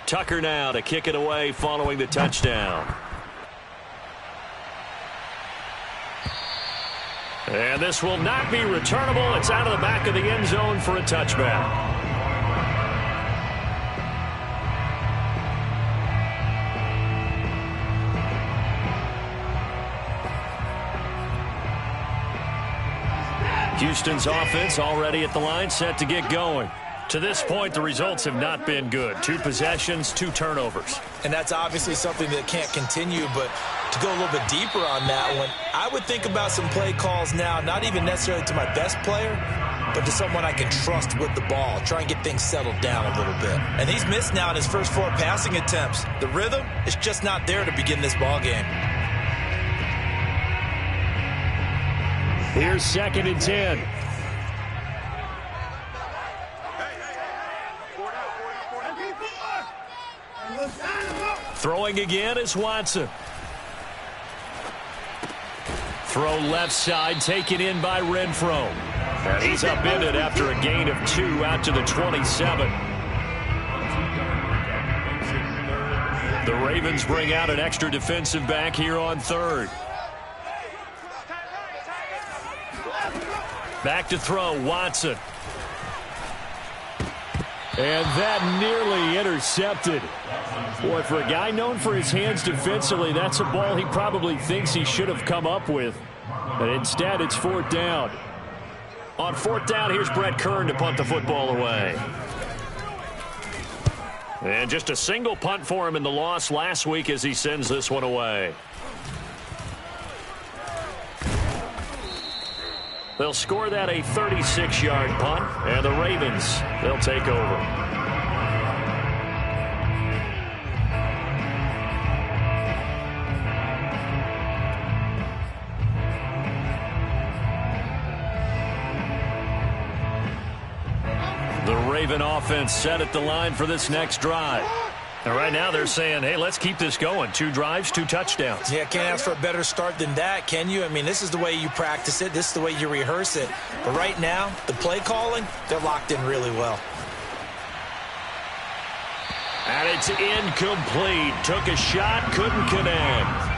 Tucker now to kick it away following the touchdown. And this will not be returnable. It's out of the back of the end zone for a touchback. Houston's offense already at the line, set to get going. To this point, the results have not been good. 2 possessions, 2 turnovers. And that's obviously something that can't continue, but to go a little bit deeper on that one, I would think about some play calls now, not even necessarily to my best player, but to someone I can trust with the ball. Try and get things settled down a little bit. And he's missed now in his first 4 passing attempts. The rhythm is just not there to begin this ball game. Here's 2nd and 10. Throwing again is Watson. Throw left side, taken in by Renfro. And he's upended after a gain of 2 out to the 27. The Ravens bring out an extra defensive back here on 3rd. Back to throw, Watson. And that nearly intercepted. Boy, for a guy known for his hands defensively, that's a ball he probably thinks he should have come up with. But instead, it's 4th down. On 4th down, here's Brett Kern to punt the football away. And just a single punt for him in the loss last week as he sends this one away. They'll score that a 36-yard punt, and the Ravens, they'll take over. The Raven offense set at the line for this next drive. And right now they're saying, hey, let's keep this going. 2 drives, 2 touchdowns. Yeah, can't ask for a better start than that, can you? I mean, this is the way you practice it. This is the way you rehearse it. But right now, the play calling, they're locked in really well. And it's incomplete. Took a shot, couldn't connect.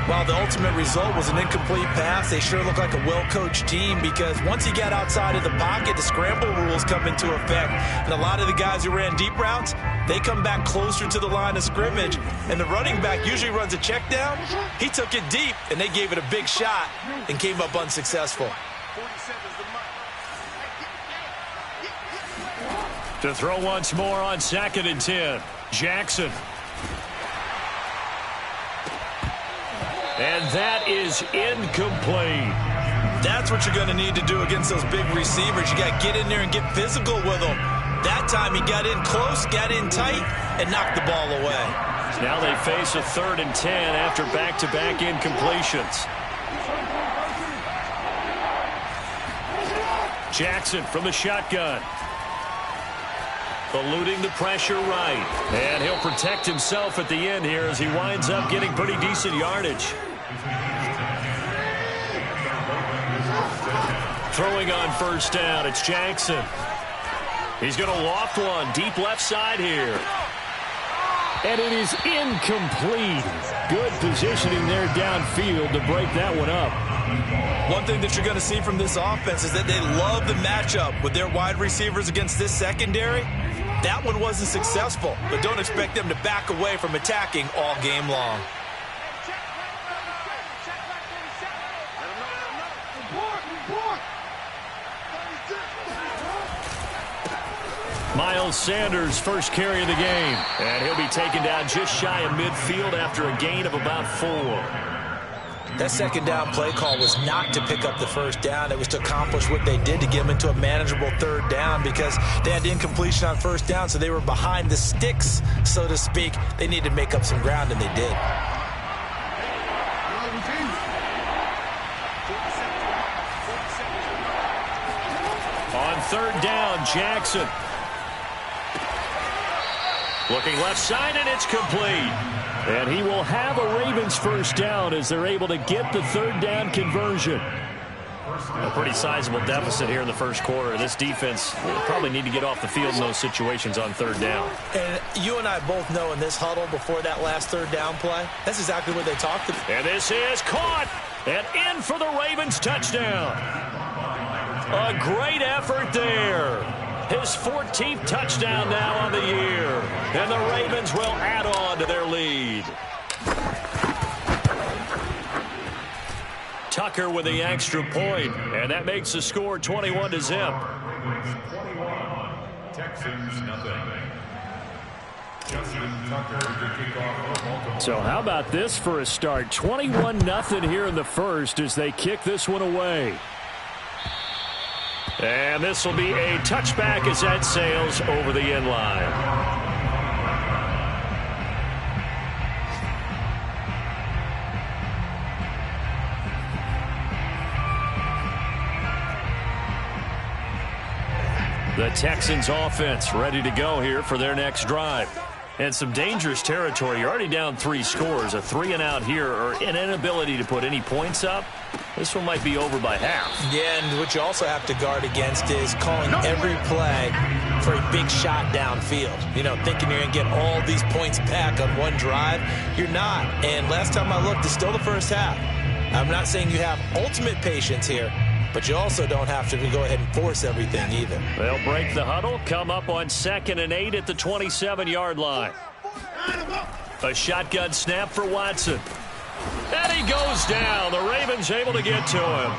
While the ultimate result was an incomplete pass, they sure look like a well-coached team because once he got outside of the pocket, the scramble rules come into effect. And a lot of the guys who ran deep routes, they come back closer to the line of scrimmage. And the running back usually runs a check down. He took it deep, and they gave it a big shot and came up unsuccessful. To throw once more on 2nd and 10. Jackson. And that is incomplete. That's what you're going to need to do against those big receivers. You got to get in there and get physical with them. That time he got in close, got in tight, and knocked the ball away. Now they face a 3rd and 10 after back-to-back incompletions. Jackson from the shotgun. Eluding the pressure right. And he'll protect himself at the end here as he winds up getting pretty decent yardage. Throwing on 1st down, it's Jackson. He's going to loft one deep left side here. And it is incomplete. Good positioning there downfield to break that one up. One thing that you're going to see from this offense is that they love the matchup with their wide receivers against this secondary. That one wasn't successful, but don't expect them to back away from attacking all game long. Miles Sanders, first carry of the game. And he'll be taken down just shy of midfield after a gain of about 4. That 2nd down play call was not to pick up the 1st down. It was to accomplish what they did to get them into a manageable 3rd down because they had incompletion on 1st down, so they were behind the sticks, so to speak. They needed to make up some ground, and they did. On 3rd down, Jackson. Looking left side, and it's complete. And he will have a Ravens 1st down as they're able to get the 3rd down conversion. A pretty sizable deficit here in the first quarter. This defense will probably need to get off the field in those situations on third down. And you and I both know in this huddle before that last third down play, that's exactly what they talked about. And this is caught and in for the Ravens touchdown. A great effort there. His 14th touchdown now on the year. And the Ravens will add on to their lead. Tucker with the extra point, and that makes the score 21-0. Texans nothing. Justin Tucker to kick off. So how about this for a start? 21-0 here in the first as they kick this one away. And this will be a touchback as that sails over the end line. The Texans offense ready to go here for their next drive. And some dangerous territory. You're already down 3 scores. A 3-and-out here or an inability to put any points up. This one might be over by half. Yeah, and what you also have to guard against is calling every play for a big shot downfield. You know, thinking you're going to get all these points back on one drive. You're not. And last time I looked, it's still the first half. I'm not saying you have ultimate patience here, but you also don't have to go ahead and force everything either. They'll break the huddle, come up on 2nd and 8 at the 27-yard line. A shotgun snap for Watson. And he goes down. The Ravens able to get to him.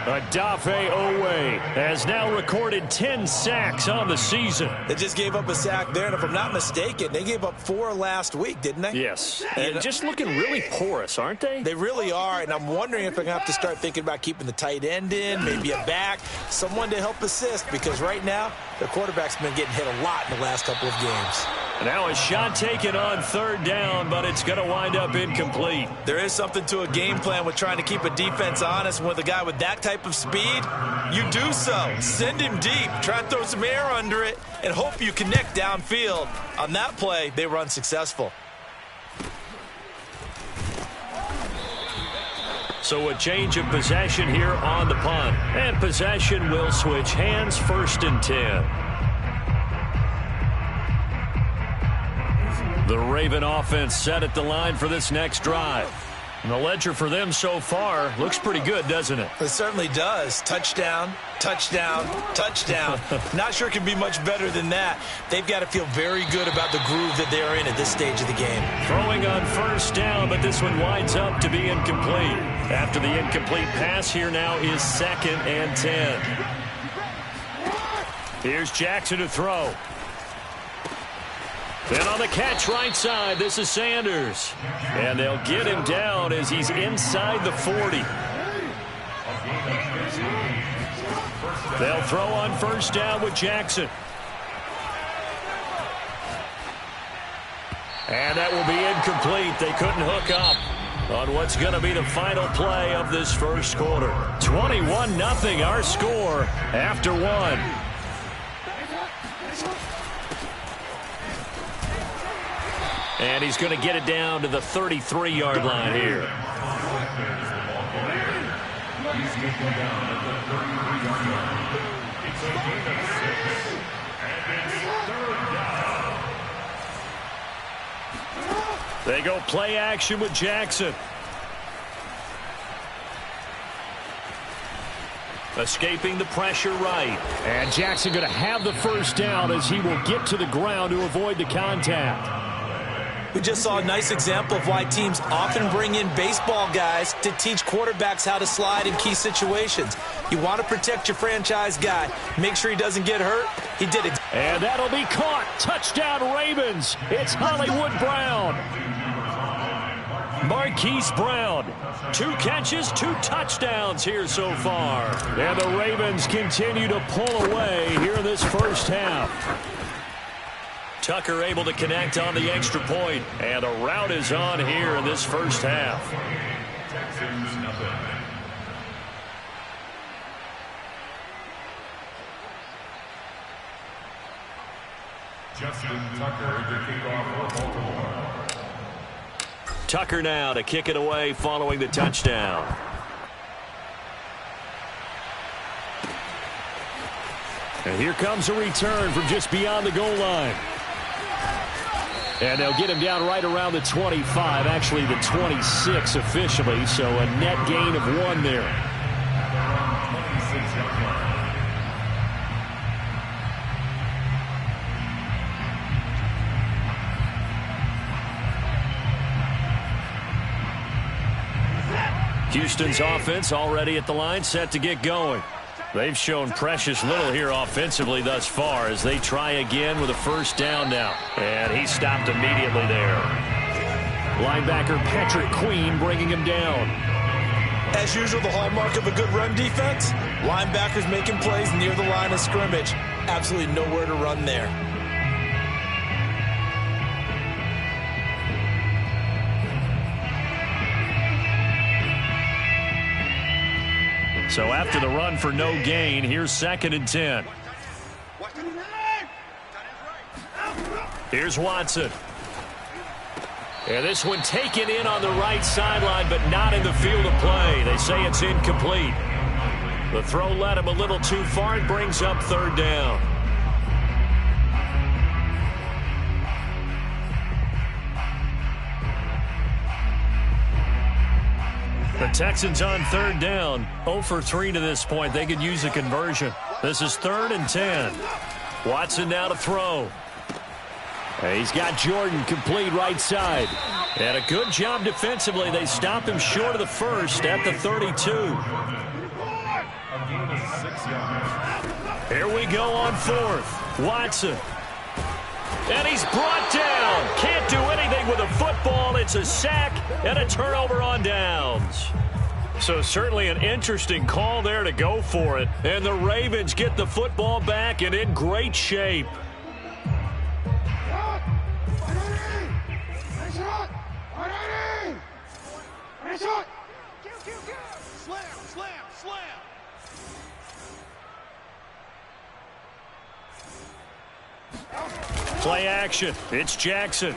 Odafe Owe has now recorded 10 sacks on the season. They just gave up a sack there, and if I'm not mistaken, they gave up 4 last week, didn't they? Yes. And just looking really porous, aren't they? They really are, and I'm wondering if they're going to have to start thinking about keeping the tight end in, maybe a back, someone to help assist, because right now, their quarterback's been getting hit a lot in the last couple of games. Now a shot taken on 3rd down, but it's going to wind up incomplete. There is something to a game plan with trying to keep a defense honest. With a guy with that type of speed, you do so. Send him deep. Try and throw some air under it and hope you connect downfield. On that play, they were unsuccessful. So a change of possession here on the punt. And possession will switch hands, 1st and 10. The Raven offense set at the line for this next drive. And the ledger for them so far looks pretty good, doesn't it? It certainly does. Touchdown, touchdown, touchdown. Not sure it can be much better than that. They've got to feel very good about the groove that they're in at this stage of the game. Throwing on 1st down, but this one winds up to be incomplete. After the incomplete pass, here now is 2nd and 10. Here's Jackson to throw. Then on the catch right side, this is Sanders. And they'll get him down as he's inside the 40. They'll throw on 1st down with Jackson. And that will be incomplete. They couldn't hook up on what's going to be the final play of this first quarter. 21-0 our score after 1. And he's going to get it down to the 33-yard line here. They go play action with Jackson. Escaping the pressure right. And Jackson going to have the 1st down as he will get to the ground to avoid the contact. We just saw a nice example of why teams often bring in baseball guys to teach quarterbacks how to slide in key situations. You want to protect your franchise guy. Make sure he doesn't get hurt. He did it. And that'll be caught. Touchdown Ravens. It's Hollywood Brown. Marquise Brown. 2 catches, 2 touchdowns here so far. And the Ravens continue to pull away here in this first half. Tucker able to connect on the extra point, and a rout is on here in this first half. Texans nothing. Justin Tucker to kick off for Baltimore. Tucker now to kick it away following the touchdown. And here comes a return from just beyond the goal line. And they'll get him down right around the 25, actually the 26 officially, so a net gain of 1 there. Houston's offense already at the line, set to get going. They've shown precious little here offensively thus far as they try again with a first down now. And he stopped immediately there. Linebacker Patrick Queen bringing him down. As usual, the hallmark of a good run defense, linebackers making plays near the line of scrimmage. Absolutely nowhere to run there. So after the run for no gain, here's 2nd and 10. Here's Watson. And this one taken in on the right sideline, but not in the field of play. They say it's incomplete. The throw led him a little too far. It brings up 3rd down. The Texans on 3rd down, 0 for 3 to this point. They could use a conversion. This is 3rd and 10. Watson now to throw. And he's got Jordan complete right side. And a good job defensively. They stop him short of the first at the 32. Here we go on 4th. Watson. And he's brought down. Can't do anything with a football. It's a sack and a turnover on downs. So certainly an interesting call there to go for it. And the Ravens get the football back and in great shape. Play action. It's Jackson.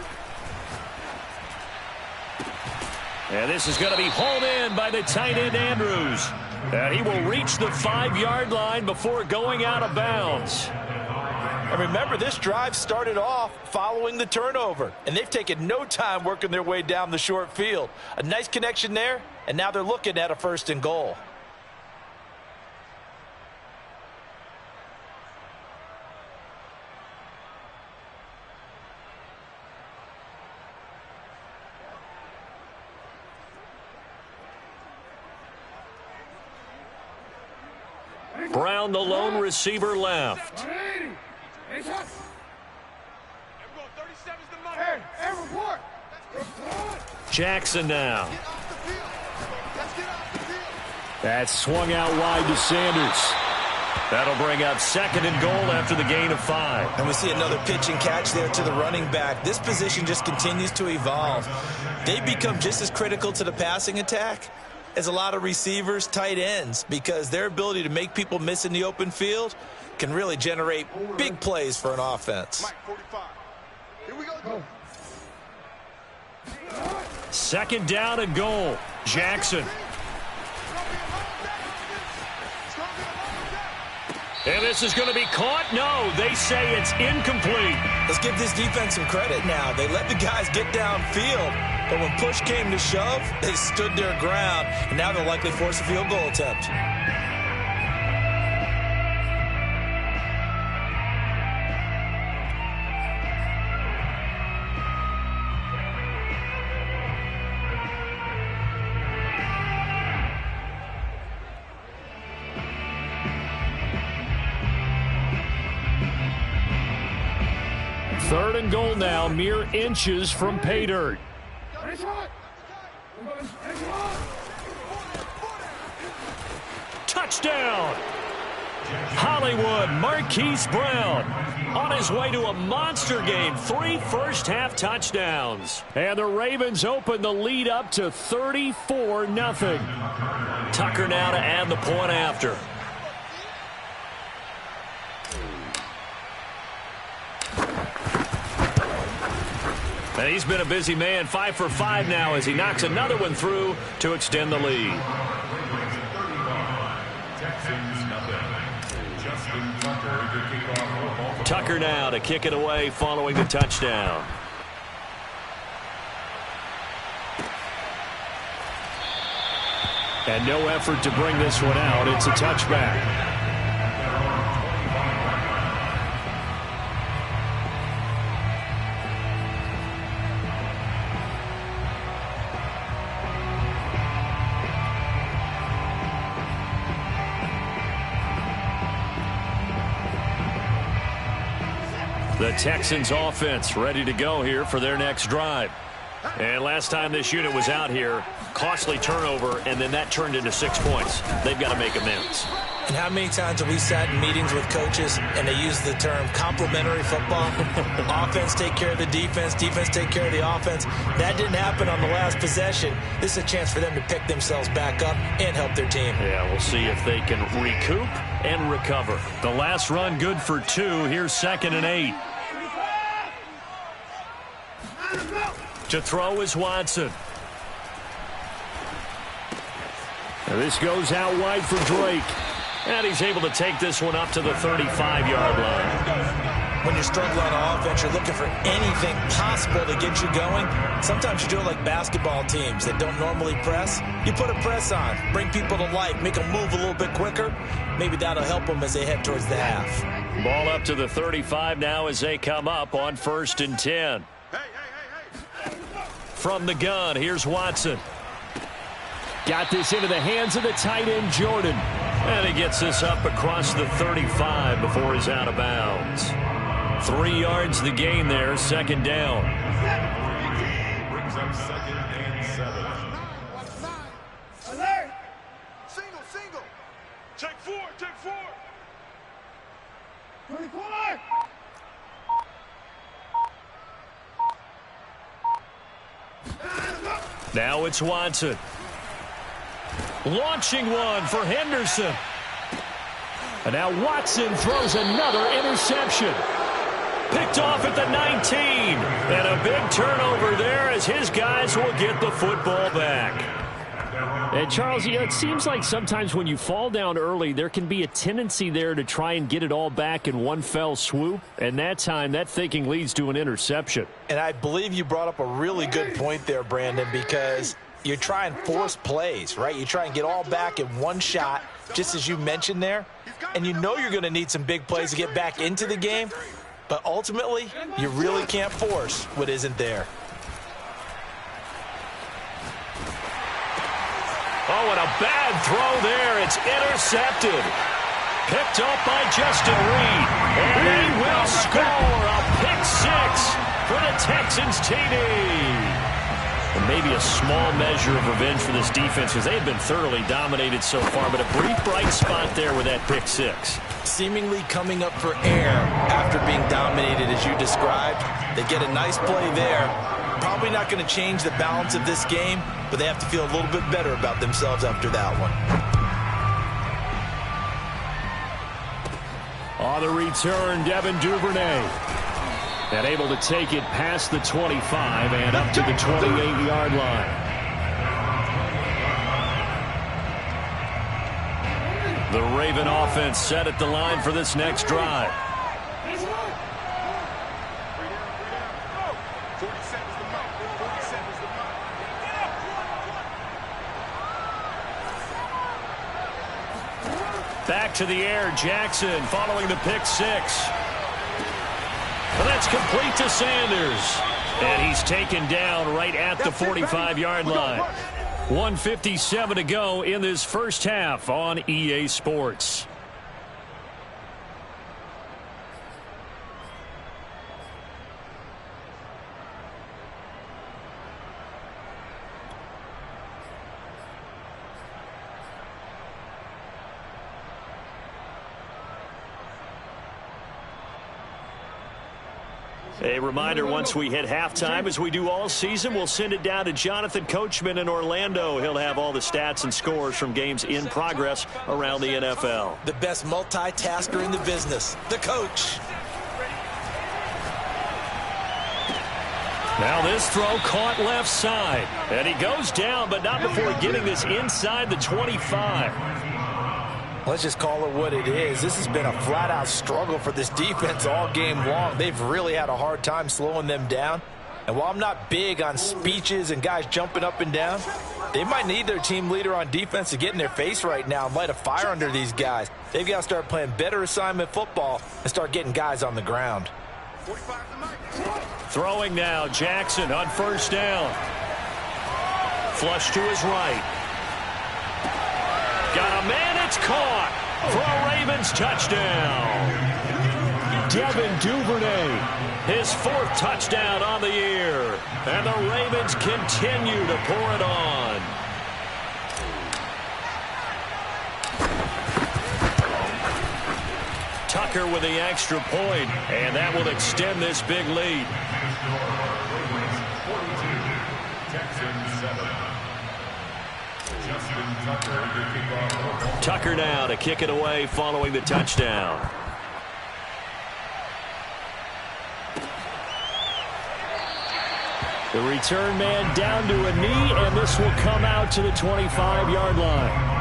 And this is going to be hauled in by the tight end Andrews. And he will reach the 5-yard line before going out of bounds. And remember, this drive started off following the turnover. And they've taken no time working their way down the short field. A nice connection there, and now they're looking at a 1st and goal. Brown, the lone receiver, left. Jackson now. That's swung out wide to Sanders. That'll bring up 2nd and goal after the gain of 5. And we see another pitch and catch there to the running back. This position just continues to evolve. They become just as critical to the passing attack as a lot of receivers, tight ends, because their ability to make people miss in the open field can really generate big plays for an offense. Here we go. 2nd down and goal. Jackson. And this is going to be caught? No, they say it's incomplete. Let's give this defense some credit now. They let the guys get downfield, but when push came to shove, they stood their ground, and now they'll likely force a field goal attempt. Third and goal now, mere inches from pay dirt. Touchdown! Hollywood, Marquise Brown on his way to a monster game. 3 first-half touchdowns. And the Ravens open the lead up to 34-0. Tucker now to add the point after. And he's been a busy man, 5 for 5 now as he knocks another one through to extend the lead. Texans nothing. Justin Tucker Tucker now to kick it away following the touchdown. And no effort to bring this one out. It's a touchback. The Texans offense ready to go here for their next drive. And last time this unit was out here, costly turnover, and then that turned into 6 points. They've got to make amends. And how many times have we sat in meetings with coaches and they use the term complementary football? Offense take care of the defense, defense take care of the offense. That didn't happen on the last possession. This is a chance for them to pick themselves back up and help their team. Yeah, we'll see if they can recoup and recover. The last run good for 2. Here's 2nd and 8. To throw is Watson. And this goes out wide for Drake. And he's able to take this one up to the 35-yard line. When you're struggling on offense, you're looking for anything possible to get you going. Sometimes you do it like basketball teams that don't normally press. You put a press on, bring people to life, make them move a little bit quicker. Maybe that'll help them as they head towards the half. Ball up to the 35 now as they come up on 1st and 10. From the gun, here's Watson. Got this into the hands of the tight end, Jordan. And he gets this up across the 35 before he's out of bounds. 3 yards the gain there, 2nd down. Brings up 2nd and 7. Alert! Single. Check 4. 24! Now it's Watson. Launching one for Henderson. And now Watson throws another interception. Picked off at the 19. And a big turnover there as his guys will get the football back. And Charles, it seems like sometimes when you fall down early, there can be a tendency there to try and get it all back in one fell swoop. And that time, that thinking leads to an interception. And I believe you brought up a really good point there, Brandon, because you try and force plays, right? You try and get all back in one shot, just as you mentioned there. And you know you're going to need some big plays to get back into the game. But ultimately, you really can't force what isn't there. Oh, and a bad throw there. It's intercepted. Picked up by Justin Reed. And they will score a pick-6 for the Texans TD. And maybe a small measure of revenge for this defense because they have been thoroughly dominated so far. But a brief bright spot there with that pick-6. Seemingly coming up for air after being dominated as you described. They get a nice play there. Probably not going to change the balance of this game, but they have to feel a little bit better about themselves after that one. On the return, Devin Duvernay. And able to take it past the 25 and up to the 28-yard line. The Raven offense set at the line for this next drive. Back to the air, Jackson following the pick-6. And that's complete to Sanders. And he's taken down right at the 45-yard line. 1:57 to go in this first half on EA Sports. A reminder, once we hit halftime, as we do all season, we'll send it down to Jonathan Coachman in Orlando. He'll have all the stats and scores from games in progress around the NFL. The best multitasker in the business, the coach. Now this throw caught left side. And he goes down, but not before getting this inside the 25. Let's just call it what it is. This has been a flat-out struggle for this defense all game long. They've really had a hard time slowing them down. And while I'm not big on speeches and guys jumping up and down, they might need their team leader on defense to get in their face right now and light a fire under these guys. They've got to start playing better assignment football and start getting guys on the ground. Throwing now, Jackson on first down. Flush to his right. Got a man, it's caught for a Ravens touchdown. Devin Duvernay, his 4th touchdown on the year. And the Ravens continue to pour it on. Tucker with the extra point, and that will extend this big lead. Tucker now to kick it away following the touchdown. The return man down to a knee, and this will come out to the 25-yard line.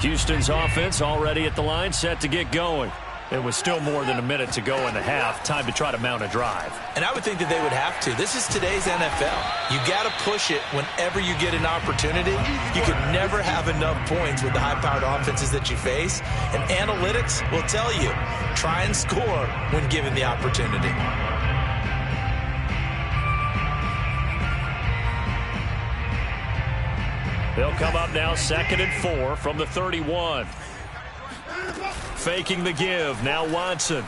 Houston's offense already at the line, set to get going. It was still more than a minute to go in the half. Time to try to mount a drive. And I would think that they would have to. This is today's NFL. You got to push it whenever you get an opportunity. You can never have enough points with the high-powered offenses that you face. And analytics will tell you, try and score when given the opportunity. They'll come up now 2nd and 4 from the 31. Faking the give. Now Watson.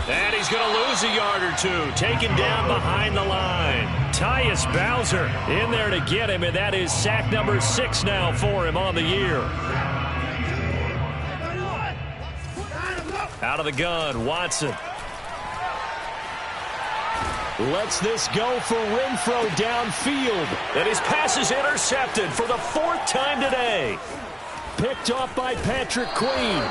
And he's going to lose a yard or two. Taken down behind the line. Tyus Bowser in there to get him, and that is sack number 6 now for him on the year. Out of the gun, Watson. Lets this go for Renfro downfield. And his pass is intercepted for the 4th time today. Picked off by Patrick Queen.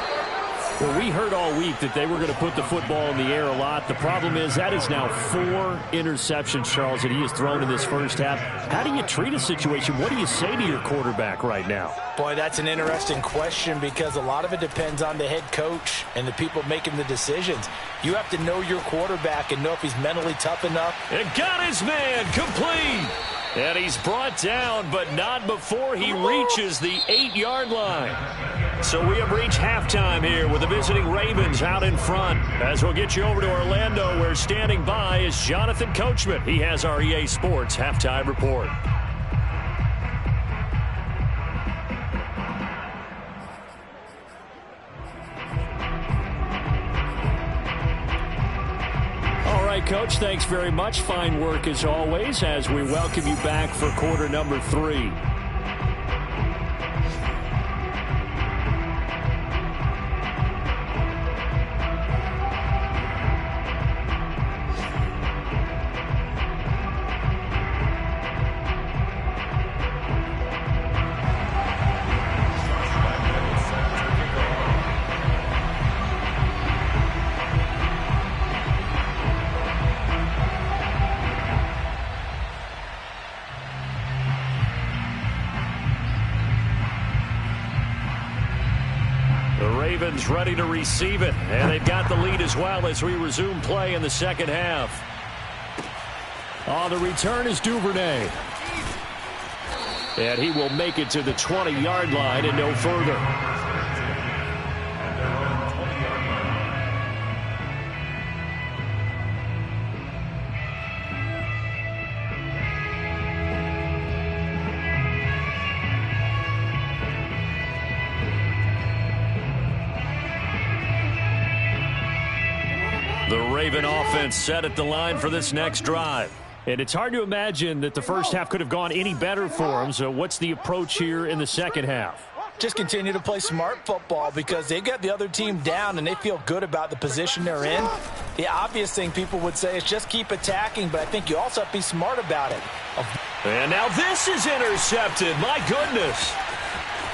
Well, we heard all week that they were going to put the football in the air a lot. The problem is that is now 4 interceptions, Charles, that he has thrown in this first half. How do you treat a situation? What do you say to your quarterback right now? Boy, that's an interesting question because a lot of it depends on the head coach and the people making the decisions. You have to know your quarterback and know if he's mentally tough enough. And got his man complete. And he's brought down, but not before he reaches the 8-yard line. So we have reached halftime here with the visiting Ravens out in front. As we'll get you over to Orlando, where standing by is Jonathan Coachman. He has our EA Sports halftime report. All right, Coach, thanks very much. Fine work as always as we welcome you back for quarter number 3. Ravens ready to receive it, and they've got the lead as well as we resume play in the second half. On the return is Duvernay. And he will make it to the 20-yard line and no further. The Raven offense set at the line for this next drive. And it's hard to imagine that the first half could have gone any better for them. So what's the approach here in the second half? Just continue to play smart football because they got the other team down and they feel good about the position they're in. The obvious thing people would say is just keep attacking, but I think you also have to be smart about it. And now this is intercepted. My goodness.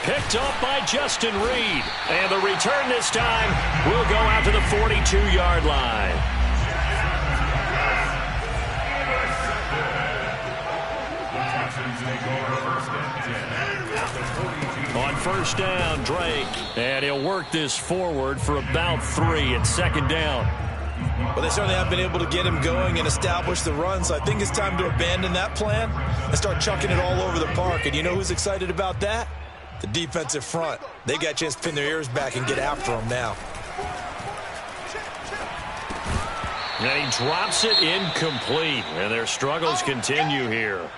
Picked up by Justin Reed. And the return this time will go out to the 42-yard line. On first down, Drake. And he'll work this forward for about 3 at second down. Well, they certainly have been able to get him going and establish the run, so I think it's time to abandon that plan and start chucking it all over the park. And you know who's excited about that? The defensive front. They got a chance to pin their ears back and get after him now. And he drops it incomplete, and their struggles continue here.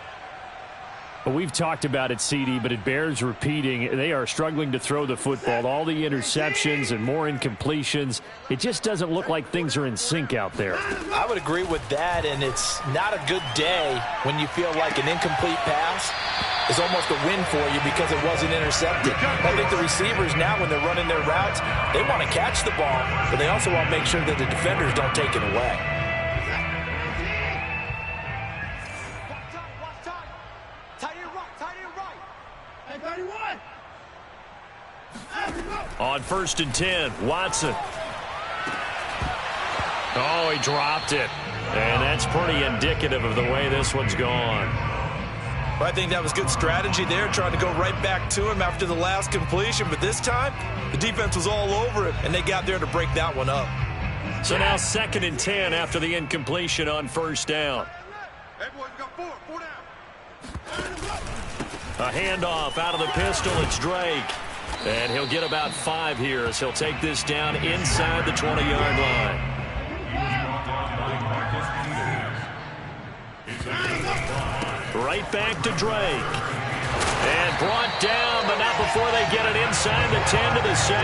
Well, we've talked about it, CD, but it bears repeating. They are struggling to throw the football. All the interceptions and more incompletions. It just doesn't look like things are in sync out there. I would agree with that, and it's not a good day when you feel like an incomplete pass is almost a win for you because it wasn't intercepted. I think the receivers now, when they're running their routes, they want to catch the ball, but they also want to make sure that the defenders don't take it away. On first and 10, Watson. Oh, he dropped it. And that's pretty indicative of the way this one's gone. I think that was good strategy there, trying to go right back to him after the last completion. But this time, the defense was all over him, and they got there to break that one up. So now second and 10 after the incompletion on first down. Hey, boys, we got four down. A handoff out of the pistol. It's Drake. And he'll get about 5 here as he'll take this down inside the 20-yard line. Right back to Drake. And brought down, but not before they get it inside the 10 to the 7.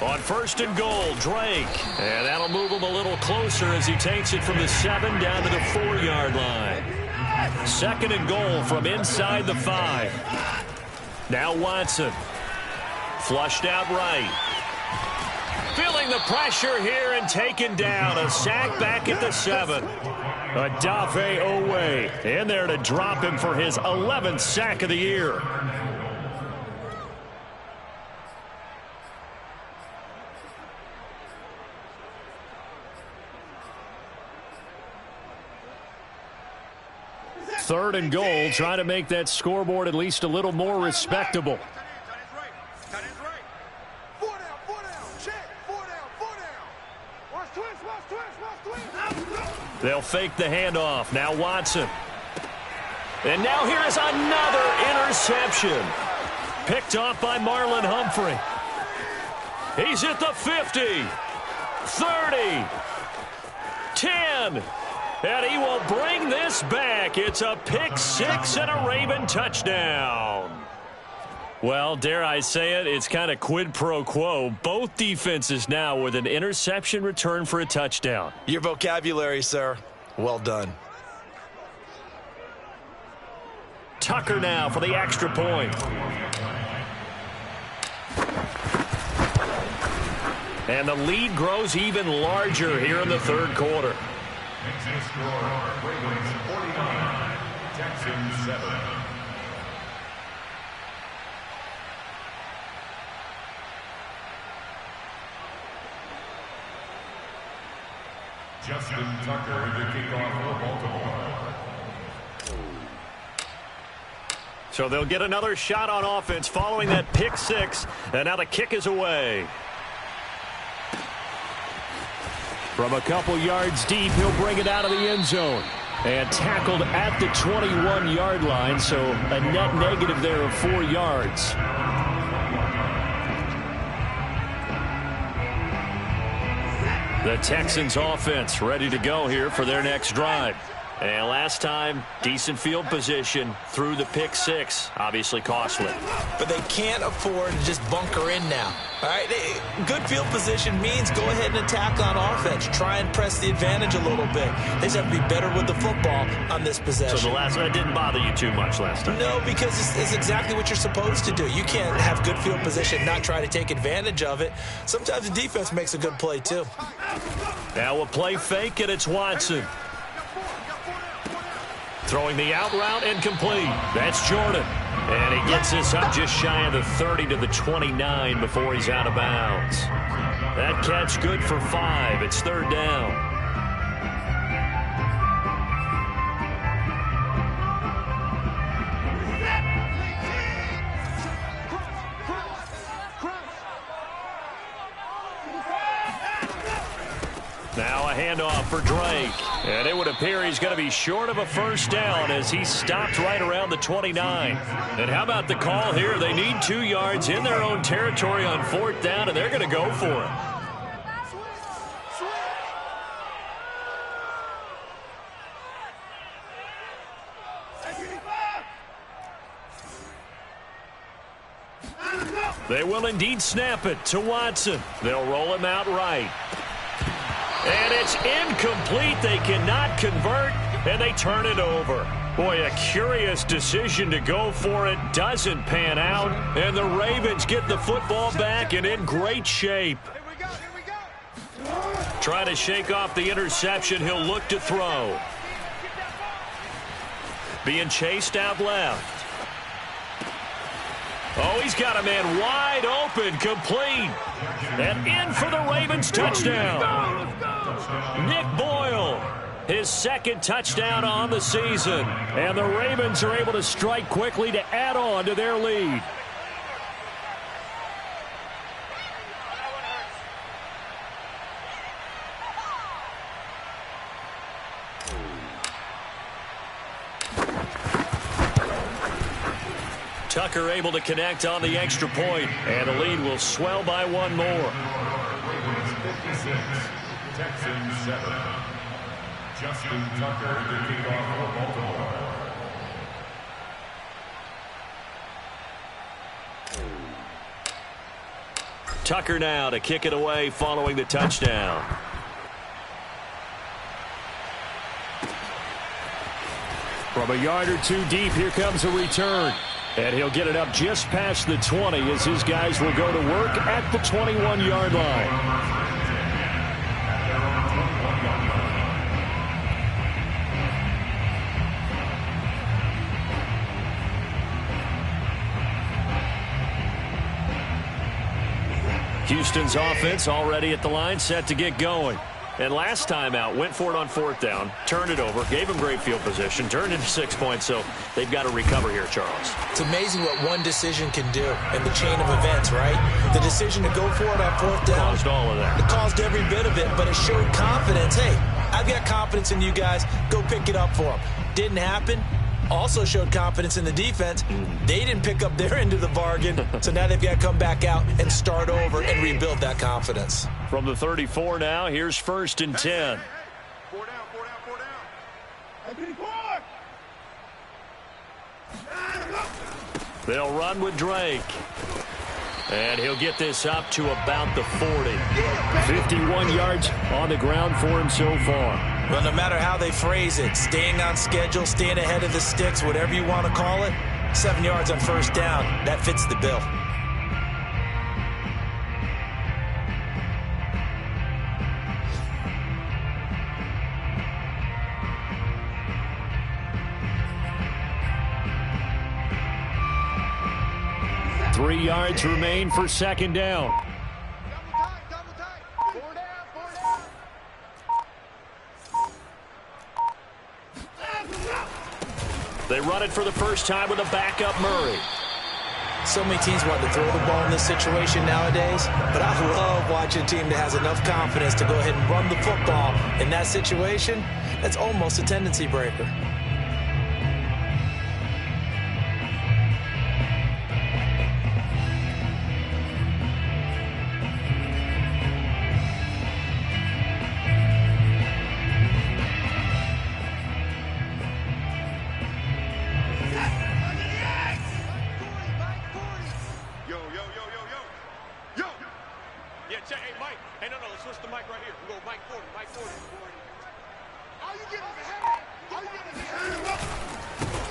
On first and goal, Drake. And that'll move him a little closer as he takes it from the 7 down to the 4-yard line. Second and goal from inside the 5. Now Watson. Flushed out right. Feeling the pressure here and taken down. A sack back at the 7. Adafe Owe in there to drop him for his 11th sack of the year. Third and goal, trying to make that scoreboard at least a little more respectable. They'll fake the handoff. Now Watson. And now here is another interception. Picked off by Marlon Humphrey. He's at the 50. 30. 10. And he will bring this back. It's a pick 6 and a Raven touchdown. Well, dare I say it, it's kind of quid pro quo. Both defenses now with an interception return for a touchdown. Your vocabulary, sir. Well done. Tucker now for the extra point. And the lead grows even larger here in the third quarter. Next score, Ravens 49, Texans 7. Justin Tucker with the kickoff for Baltimore. So they'll get another shot on offense following that pick 6. And now the kick is away. From a couple yards deep, he'll bring it out of the end zone. And tackled at the 21-yard line, so a net negative there of 4 yards. The Texans offense ready to go here for their next drive. And last time, decent field position through the pick 6. Obviously costly. But they can't afford to just bunker in now. All right, good field position means go ahead and attack on offense. Try and press the advantage a little bit. They just have to be better with the football on this possession. So the last one didn't bother you too much last time? No, because it's exactly what you're supposed to do. You can't have good field position, not try to take advantage of it. Sometimes the defense makes a good play, too. Now a play fake, and it's Watson. Throwing the out route and complete. That's Jordan. And he gets this up just shy of the 30 to the 29 before he's out of bounds. That catch good for 5. It's third down. Now a handoff for Drake. And it would appear he's going to be short of a first down as he stopped right around the 29. And how about the call here? They need 2 yards in their own territory on 4th down, and they're going to go for it. They will indeed snap it to Watson. They'll roll him out right. And it's incomplete. They cannot convert, and they turn it over. Boy, a curious decision to go for it. Doesn't pan out, and the Ravens get the football back and in great shape. Trying to shake off the interception. He'll look to throw. Being chased out left. Oh, he's got a man wide open, complete. And in for the Ravens touchdown. Nick Boyle, his 2nd touchdown on the season. And the Ravens are able to strike quickly to add on to their lead. Tucker able to connect on the extra point, and the lead will swell by 1 more. Ravens 56, Texans 7. Justin Tucker to kick off for Baltimore. Tucker now to kick it away following the touchdown. From a yard or 2 deep, here comes a return. And he'll get it up just past the 20 as his guys will go to work at the 21-yard line. Houston's offense already at the line, set to get going. And last time out, went for it on 4th down, turned it over, gave him great field position, turned into 6 points, so they've got to recover here, Charles. It's amazing what one decision can do in the chain of events, right? The decision to go for it on 4th down. Caused all of that. It caused every bit of it, but it showed confidence. Hey, I've got confidence in you guys. Go pick it up for them. Didn't happen. Also showed confidence in the defense. They didn't pick up their end of the bargain, so now they've got to come back out and start over and rebuild that confidence. From the 34 now, here's 1st and 10. 4 down, 4 down, 4 down. They'll run with Drake. And he'll get this up to about the 40. 51 yards on the ground for him so far. Well, no matter how they phrase it, staying on schedule, staying ahead of the sticks, whatever you want to call it, 7 yards on 1st down, that fits the bill. Three yards remain for 2nd down. Double tight. 4 down, 4 down. They run it for the first time with a backup Murray. So many teams want to throw the ball in this situation nowadays, but I love watching a team that has enough confidence to go ahead and run the football. In that situation, that's almost a tendency breaker.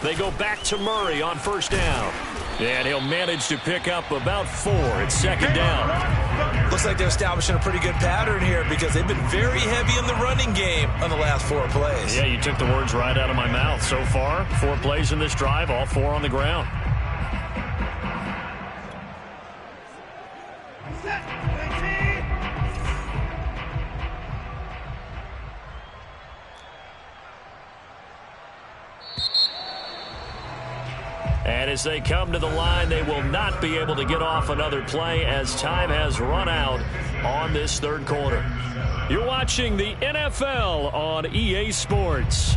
They go back to Murray on first down. And he'll manage to pick up about 4. It's second down. Looks like they're establishing a pretty good pattern here because they've been very heavy in the running game on the last 4 plays. Yeah, you took the words right out of my mouth. So far, 4 plays in this drive, all 4 on the ground. And as they come to the line, they will not be able to get off another play as time has run out on this third quarter. You're watching the NFL on EA Sports.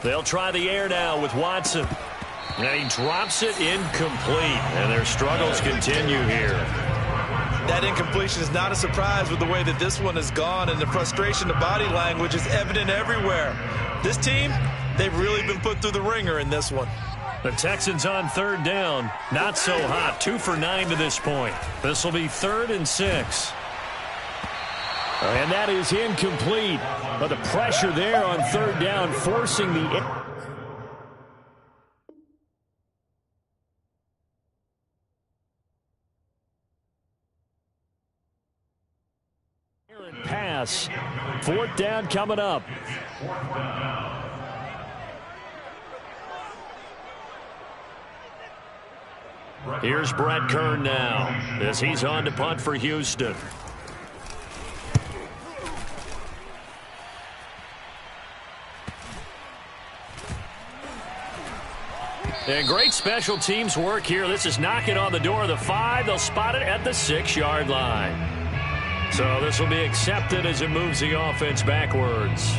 They'll try the air now with Watson. And he drops it incomplete. And their struggles continue here. That incompletion is not a surprise with the way that this one has gone, and the frustration, the body language is evident everywhere. This team, they've really been put through the ringer in this one. The Texans on third down. Not so hot. 2 for 9 to this point. This will be 3rd and 6. And that is incomplete. But the pressure there on third down forcing the... pass. 4th down coming up. Here's Brett Kern now as he's on to punt for Houston. And great special teams work here. This is knocking on the door of the 5. They'll spot it at the 6-yard line. So this will be accepted as it moves the offense backwards.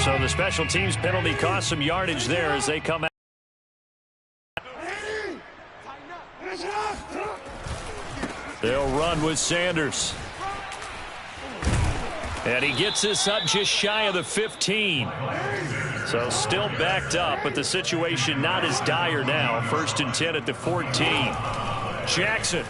So the special teams penalty cost some yardage there as they come out. They'll run with Sanders. And he gets this up just shy of the 15. So still backed up, but the situation not as dire now. 1st and 10 at the 14. Jackson.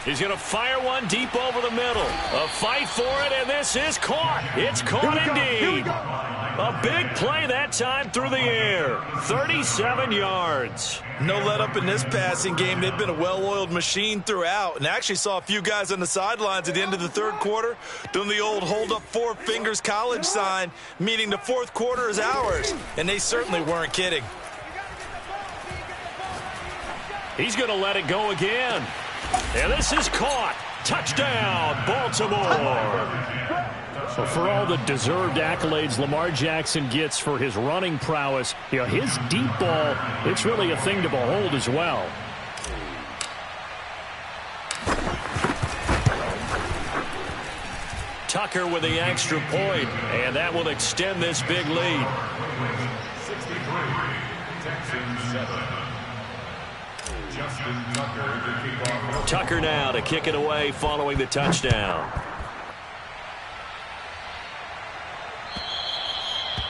He's going to fire one deep over the middle. A fight for it, and this is caught. It's caught indeed. A big play that time through the air. 37 yards. No let up in this passing game. They've been a well-oiled machine throughout, and actually saw a few guys on the sidelines at the end of the third quarter doing the old hold up 4 fingers college sign, meaning the 4th quarter is ours, and they certainly weren't kidding. He's going to let it go again. And this is caught. Touchdown, Baltimore. So for all the deserved accolades Lamar Jackson gets for his running prowess, you know, his deep ball, it's really a thing to behold as well. Tucker with the extra point, and that will extend this big lead. 63, Texans 7. Justin Tucker to kick off. Tucker now to kick it away following the touchdown.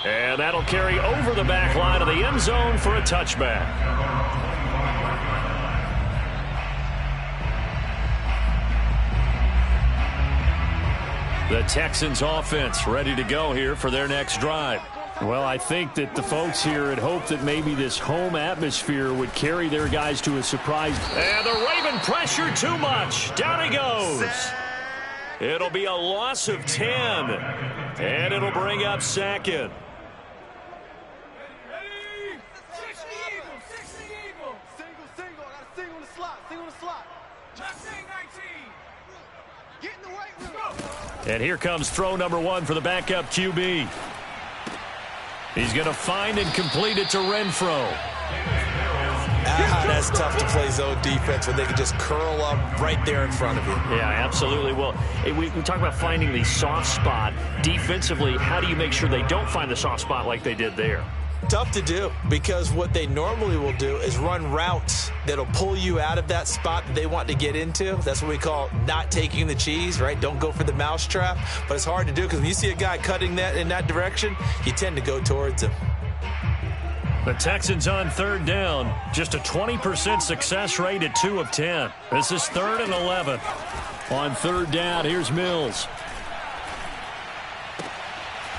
And that'll carry over the back line of the end zone for a touchback. The Texans offense ready to go here for their next drive. Well, I think that the folks here had hoped that maybe this home atmosphere would carry their guys to a surprise. And the Raven pressure too much. Down he goes. It'll be a loss of 10. And it'll bring up 2nd. And here comes throw number 1 for the backup QB. He's going to find and complete it to Renfro. That's tough to play zone defense when they can just curl up right there in front of you. Yeah, absolutely. Well, we talk about finding the soft spot. Defensively, how do you make sure they don't find the soft spot like they did there? Tough to do, because what they normally will do is run routes that'll pull you out of that spot that they want to get into. That's what we call not taking the cheese, right? Don't go for the mousetrap. But it's hard to do because when you see a guy cutting that in that direction, you tend to go towards him. The Texans on third down. Just a 20% success rate at 2 of 10. This is 3rd and 11. On third down, here's Mills.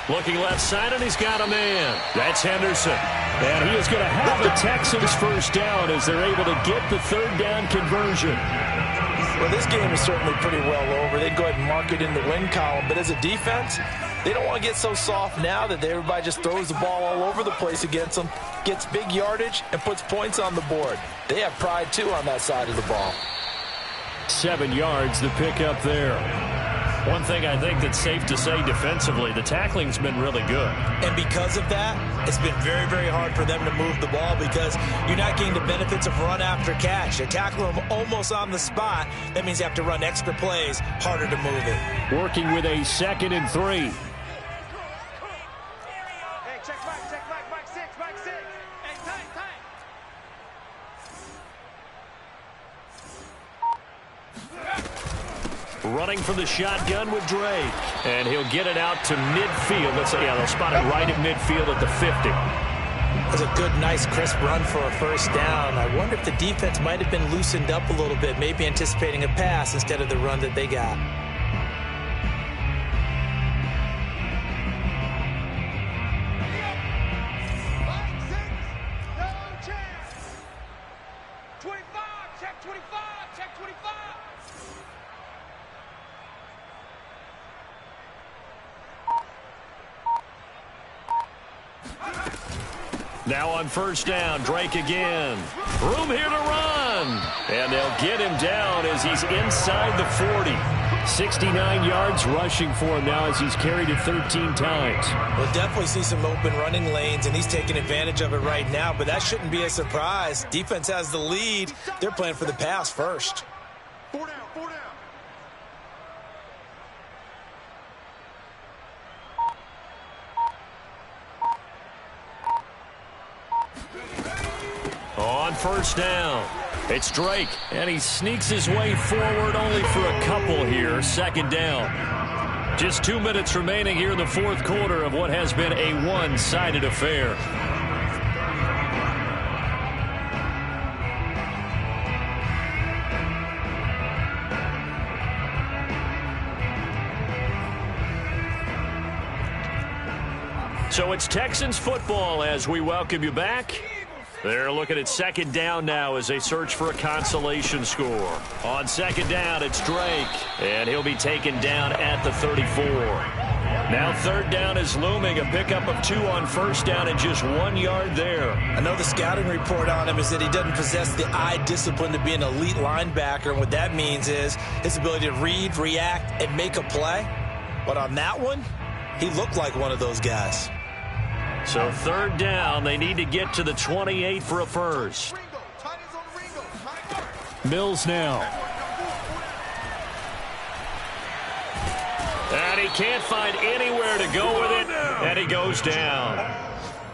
Looking left side, and he's got a man. That's Henderson. And he is going to have the Texans first down as they're able to get the third down conversion. Well, this game is certainly pretty well over. They'd go ahead and mark it in the win column. But as a defense, they don't want to get so soft now that everybody just throws the ball all over the place against them, gets big yardage, and puts points on the board. They have pride, too, on that side of the ball. 7 yards, the pickup there. One thing I think that's safe to say defensively, the tackling's been really good. And because of that, it's been very, very hard for them to move the ball because you're not getting the benefits of run after catch. You're tackling them almost on the spot. That means you have to run extra plays, harder to move it. Working with a 2nd and 3. Hey, check Mike 6, Mike 6. Hey, tight. Running from the shotgun with Drake. And he'll get it out to midfield. They'll spot it right at midfield at the 50. That's a good, nice, crisp run for a first down. I wonder if the defense might have been loosened up a little bit, maybe anticipating a pass instead of the run that they got. Mike 6, no chance. 25, check 25, check 25. Now on first down, Drake again. Room here to run. And they'll get him down as he's inside the 40. 69 yards rushing for him now as he's carried it 13 times. We'll definitely see some open running lanes, and he's taking advantage of it right now, but that shouldn't be a surprise. Defense has the lead. They're playing for the pass first. 4 down, 4 down. On first down, it's Drake, and he sneaks his way forward only for a couple here. 2nd down. Just 2 minutes remaining here in the 4th quarter of what has been a one-sided affair. So it's Texans football as we welcome you back. They're looking at 2nd down now as they search for a consolation score. On 2nd down, it's Drake, and he'll be taken down at the 34. Now 3rd down is looming, a pickup of 2 on first down and just 1 yard there. I know the scouting report on him is that he doesn't possess the eye discipline to be an elite linebacker, and what that means is his ability to read, react, and make a play. But on that one, he looked like one of those guys. So 3rd down, they need to get to the 28 for a first. Mills now. And he can't find anywhere to go with it, and he goes down.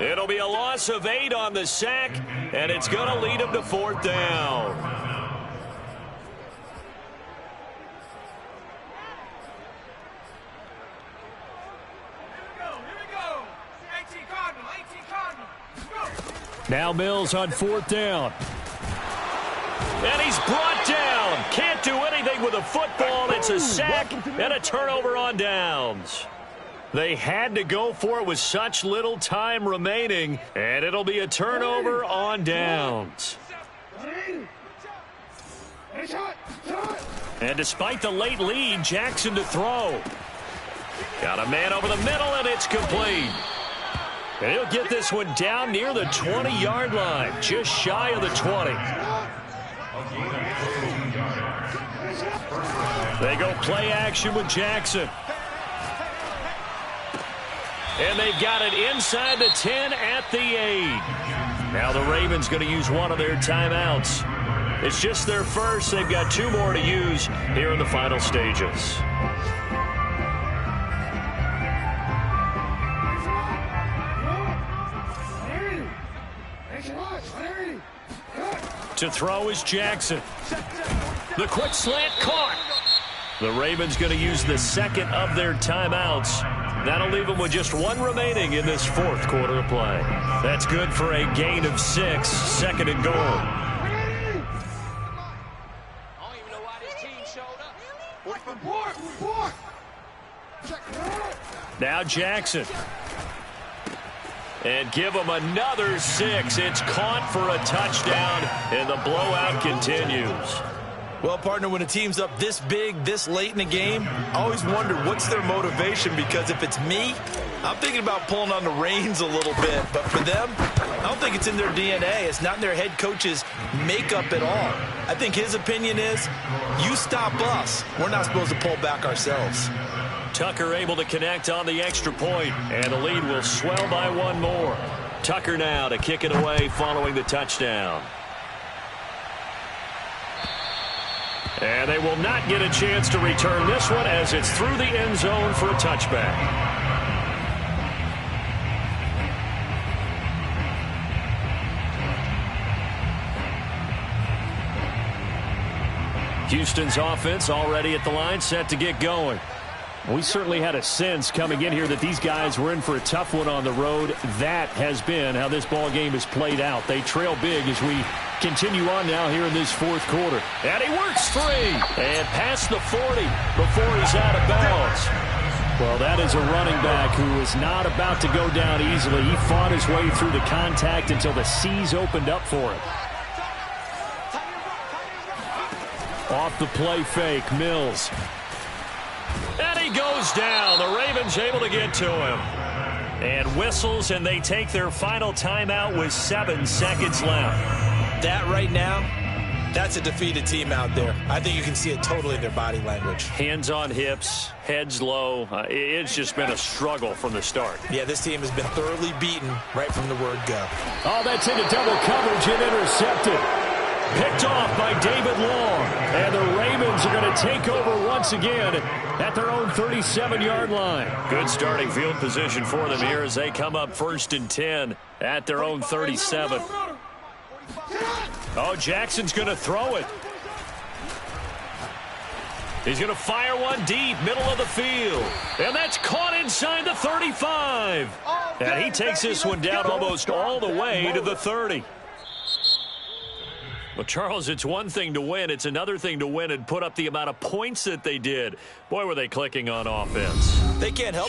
It'll be a loss of 8 on the sack, and it's going to lead him to 4th down. Now Mills on 4th down. And he's brought down. Can't do anything with a football. It's a sack and a turnover on downs. They had to go for it with such little time remaining, and it'll be a turnover on downs. And despite the late lead, Jackson to throw. Got a man over the middle, and it's complete. And he'll get this one down near the 20-yard line, just shy of the 20. They go play action with Jackson. And they've got it inside the 10 at the 8. Now the Ravens going to use one of their timeouts. It's just their first. They've got 2 more to use here in the final stages. To throw is Jackson. The quick slant caught. The Ravens going to use the second of their timeouts. That'll leave them with just one remaining in this fourth quarter of play. That's good for a gain of 6, second and goal. Now Jackson. And give him another 6. It's caught for a touchdown, and the blowout continues. Well, partner, when a team's up this big, this late in the game, I always wonder what's their motivation, because if it's me, I'm thinking about pulling on the reins a little bit. But for them, I don't think it's in their DNA. It's not in their head coach's makeup at all. I think his opinion is, you stop us. We're not supposed to pull back ourselves. Tucker able to connect on the extra point, and the lead will swell by one more. Tucker now to kick it away following the touchdown. And they will not get a chance to return this one as it's through the end zone for a touchback. Houston's offense already at the line, set to get going. We certainly had a sense coming in here that these guys were in for a tough one on the road. That has been how this ball game has played out. They trail big as we continue on now here in this fourth quarter. And he works 3 and past the 40 before he's out of bounds. Well, that is a running back who is not about to go down easily. He fought his way through the contact until the seas opened up for him. Off the play fake, Mills. And he goes down. The Ravens able to get to him. And whistles, and they take their final timeout with 7 seconds left. That right now, that's a defeated team out there. I think you can see it totally in their body language. Hands on hips, heads low. It's just been a struggle from the start. Yeah, this team has been thoroughly beaten right from the word go. Oh, that's into double coverage and intercepted. Picked off by David Long. And the Ravens are going to take over once again at their own 37-yard line. Good starting field position for them here as they come up 1st and 10 at their own 37. Oh, Jackson's going to throw it. He's going to fire one deep, middle of the field. And that's caught inside the 35. And he takes this one down almost all the way to the 30. Well, Charles, it's one thing to win. It's another thing to win and put up the amount of points that they did. Boy, were they clicking on offense. They can't help